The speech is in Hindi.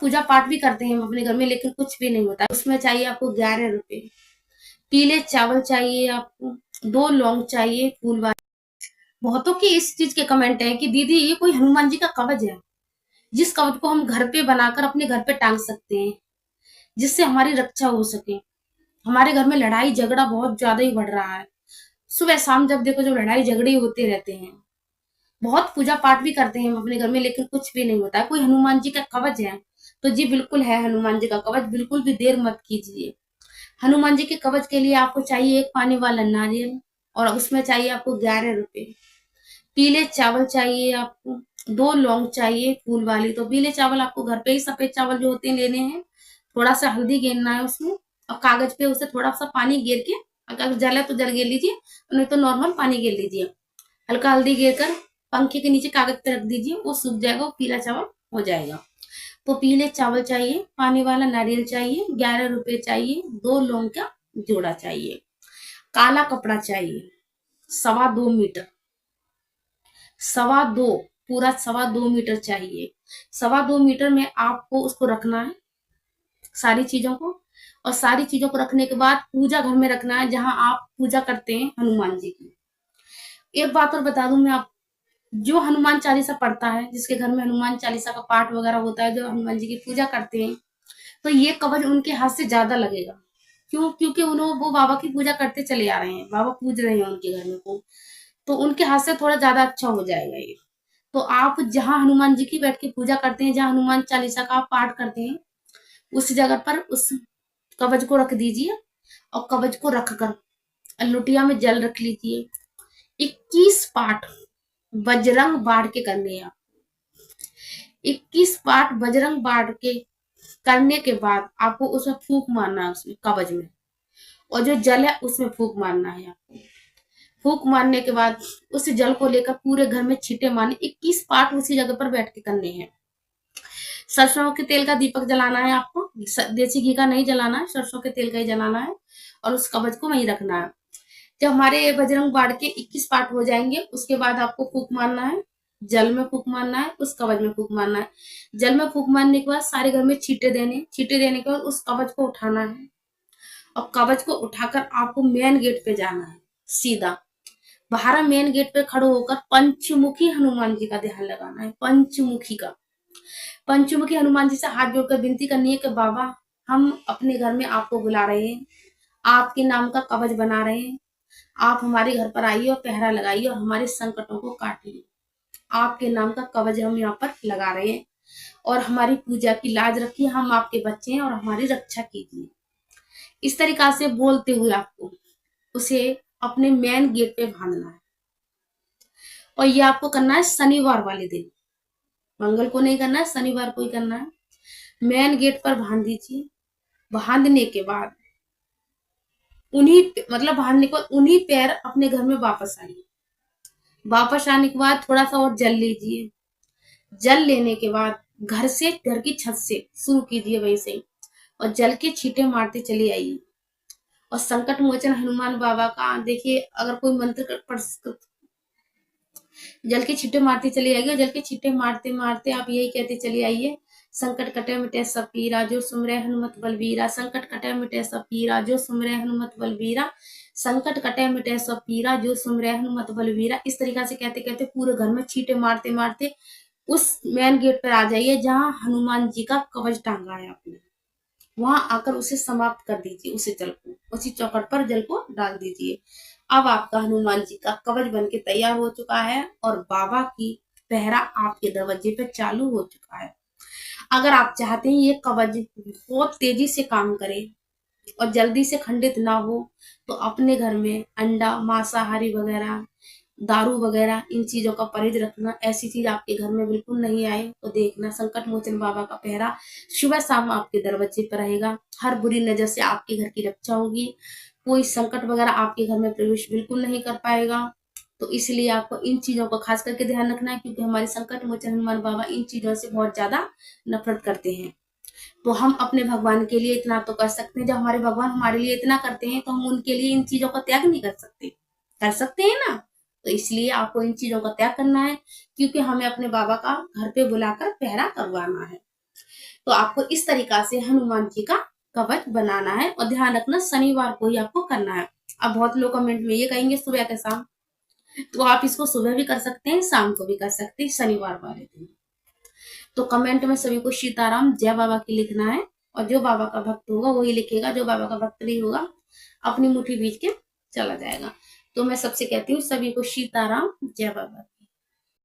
पूजा पाठ भी करते हैं हम अपने घर में, लेकिन कुछ भी नहीं होता। उसमें चाहिए आपको 11 रुपए। पीले चावल चाहिए आपको, 2 लौंग चाहिए फूल वाले। बहुतों की इस चीज के कमेंट है कि दीदी ये कोई हनुमान जी का कवच है, जिस कवच को हम घर पे बनाकर अपने घर पे टांग सकते हैं, जिससे हमारी रक्षा हो सके। हमारे घर में लड़ाई झगड़ा बहुत ज्यादा ही बढ़ रहा है। सुबह शाम जब देखो, जब लड़ाई झगड़े होते रहते हैं। बहुत पूजा पाठ भी करते हैं हम अपने घर में, लेकिन कुछ भी नहीं होता है। कोई हनुमान जी का कवच है तो जी बिल्कुल है हनुमान जी का कवच, बिल्कुल भी देर मत कीजिए। हनुमान जी के कवच के लिए आपको चाहिए एक पानी वाला नारियल, और उसमें चाहिए आपको 11 रुपए। पीले चावल चाहिए आपको, 2 लौंग चाहिए फूल वाली। तो पीले चावल आपको घर पे ही सफेद चावल जो होते हैं लेने हैं। थोड़ा सा हल्दी गेरना है उसमें, और कागज पे उसे थोड़ा सा पानी गेर के, अगर जल है तो जल गेर लीजिए, नहीं तो नॉर्मल पानी गेर लीजिए। हल्का हल्दी गेर कर पंखे के नीचे कागज पे रख दीजिए, वो सूख जाएगा, वो पीला चावल हो जाएगा। तो पीले चावल चाहिए, पानी वाला नारियल चाहिए, 11 रुपए चाहिए, 2 लौंग का जोड़ा चाहिए। काला कपड़ा चाहिए, 2.25 मीटर, 2.25, पूरा 2.25 मीटर चाहिए। 2.25 मीटर में आपको उसको रखना है, सारी चीजों को। और सारी चीजों को रखने के बाद पूजा घर में रखना है, जहां आप पूजा करते हैं हनुमान जी की। एक बात और बता दूं मैं आप, जो हनुमान चालीसा पढ़ता है, जिसके घर में हनुमान चालीसा का पाठ वगैरह होता है, जो हनुमान जी की पूजा करते हैं, तो ये कवच उनके हाथ से ज्यादा लगेगा। क्यों? क्योंकि उन्होंने वो बाबा की पूजा करते चले आ रहे हैं, बाबा पूज रहे हैं उनके घर में को, तो उनके हाथ से थोड़ा ज्यादा अच्छा हो जाएगा ये। तो आप जहां हनुमान जी की बैठ के पूजा करते हैं, जहां हनुमान चालीसा का आप पाठ करते हैं, उस जगह पर उस कवच को रख दीजिए। और कवच को रखकर लोटिया में जल रख लीजिए। 21 पाठ बजरंग बाढ़ के करने हैं। 21 पाठ बजरंग बाढ़ के करने के बाद आपको उसमें फूंक मारना है, उसमें कवच में, और जो जल है उसमें फूंक मारना है आपको। फूंक मारने के बाद उस जल को लेकर पूरे घर में छींटे मारने। 21 पाठ उसी जगह पर बैठ के करने हैं। सरसों के तेल का दीपक जलाना है आपको, देसी घी का नहीं जलाना है, सरसों के तेल का ही जलाना है। और उस कवच को वहीं रखना है। जब हमारे बजरंग बाढ़ के 21 पाठ हो जाएंगे, उसके बाद आपको फूंक मारना है, जल में फूंक मारना है, उस कवच में फूंक मारना है। जल में फूंक मारने के बाद सारे घर में छींटे देने, छींटे देने के बाद उस कवच को उठाना है। और कवच को उठाकर आपको मेन गेट पे जाना है सीधा। बाहर मेन गेट पे खड़े होकर पंचमुखी हनुमान जी का ध्यान लगाना है, पंचमुखी का। पंचमुखी हनुमान जी से हाथ जोड़कर विनती करनी है कि बाबा, हम अपने घर में आपको बुला रहे हैं, आपके नाम का कवच बना रहे हैं। आप हमारे घर पर आइए और पहरा लगाइए और हमारे संकटों को काटिए। आपके नाम का कवच हम यहाँ पर लगा रहे हैं, और हमारी पूजा की लाज रखिए। हम आपके बच्चे हैं और हमारी रक्षा कीजिए। इस तरीका से बोलते हुए आपको उसे अपने मेन गेट पे बांधना है। और ये आपको करना है शनिवार वाले दिन, मंगल को नहीं करना है, शनिवार को ही करना है। मेन गेट पर बांध दीजिए। बांधने के बाद उन्हीं मतलब बांधने के बाद उन्हीं पैर अपने घर में वापस आइए। वापस आने के बाद थोड़ा सा और जल लीजिए। जल लेने के बाद घर से, घर की छत से शुरू कीजिए वैसे ही, और जल के छींटे मारते चले आइए। और संकट मोचन हनुमान बाबा का देखिए, अगर कोई मंत्र पढ़, जल के छींटे मारते चले आइए। जल के छींटे मारते मारते आप यही कहते चले आइए, संकट कटे मिटे सब पीरा, जो सुमरे हनुमत बलबीरा। संकट कटे मिटे सब पीरा, जो सुमरे हनुमत बलबीरा। संकट कटे मिटे सब पीरा, जो सुमरे हनुमत बलबीरा। इस तरीका से कहते कहते पूरे घर में छींटे मारते मारते उस मेन गेट पर आ जाइए, जहां हनुमान जी का कवच टांगा है आपने। वहां आकर उसे समाप्त कर दीजिए, उसे जल को उसी चौखट पर जल को डाल दीजिए। अब आपका हनुमान जी का कवच बनके तैयार हो चुका है, और बाबा की पहरा आपके दरवाजे पे चालू हो चुका है। अगर आप चाहते हैं ये कवच बहुत तेजी से काम करे और जल्दी से खंडित ना हो, तो अपने घर में अंडा, मांसाहारी वगैरह, दारू वगैरह, इन चीजों का परहेज रखना। ऐसी चीज आपके घर में बिल्कुल नहीं आए तो देखना, संकट मोचन बाबा का पहरा सुबह शाम आपके दरवाजे पर रहेगा। हर बुरी नजर से आपके घर की रक्षा होगी। कोई संकट वगैरह आपके घर में प्रवेश बिल्कुल नहीं कर पाएगा। तो इसलिए आपको इन चीजों का खास करके ध्यान रखना है, क्योंकि हमारे संकट मोचन हनुमान बाबा इन चीजों से बहुत ज्यादा नफरत करते हैं। तो हम अपने भगवान के लिए इतना तो कर सकते हैं। जब हमारे भगवान हमारे लिए इतना करते हैं, तो हम उनके लिए इन चीजों का त्याग नहीं कर सकते? कर सकते हैं ना? तो इसलिए आपको इन चीजों का त्याग करना है, क्योंकि हमें अपने बाबा का घर पे बुलाकर पहरा करवाना है। तो आपको इस तरीका से हनुमान जी का कवच बनाना है और ध्यान रखना शनिवार को ही आपको करना है। अब बहुत लोग कमेंट में ये कहेंगे सुबह के शाम, तो आप इसको सुबह भी कर सकते हैं, शाम को भी कर सकते हैं, शनिवार वाले दिन। तो कमेंट में सभी को सीताराम जय बाबा की लिखना है, और जो बाबा का भक्त होगा वही लिखेगा, जो बाबा का भक्त नहीं होगा अपनी मुट्ठी बीच के चला जाएगा। तो मैं सबसे कहती हूँ सभी को सीताराम जय बाबा।